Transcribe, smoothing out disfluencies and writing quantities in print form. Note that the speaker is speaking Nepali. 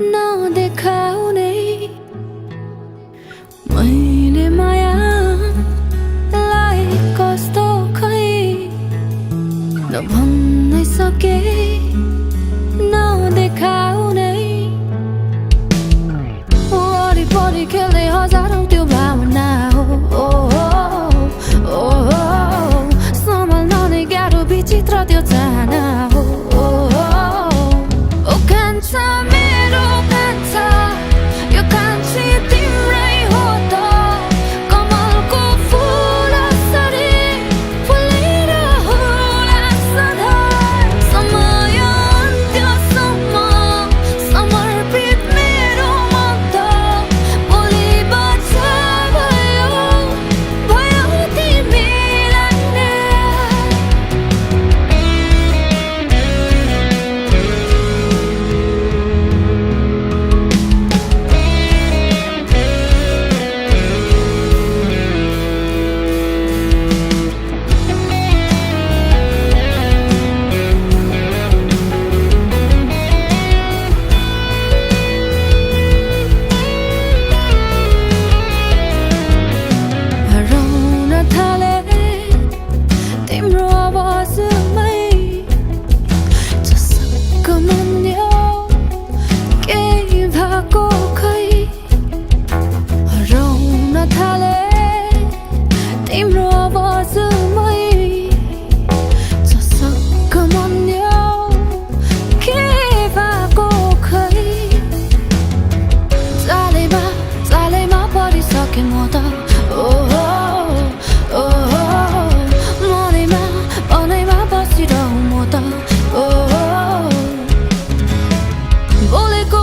नदेखाउने मैले मायालाई कस्तो खै नभन्नै सके नदेखाउने वरिपरि खेल्दै हजारौं त्यो भावना हो सम्हाल्न नै गाह्रो विचित्र त्यो चाहना हो कान्छा मेरो कान्छा यो कान्छी तिम्रै हो त कमलको फुल असरी फुलिरहला सधैँ समय अन्त्यसम्म समर्पित मेरो मन त भोलि बच्चा भयो तिमीलाई नै तिम्रो आवाजमै चसक्क मन्यो केही भएको खै हराउन थाले तिम्रो आवाजमै चसक्क मन्यो केही भएको खै चालैमा परिसके म त मनैमा बसिरहँ म त बोलेको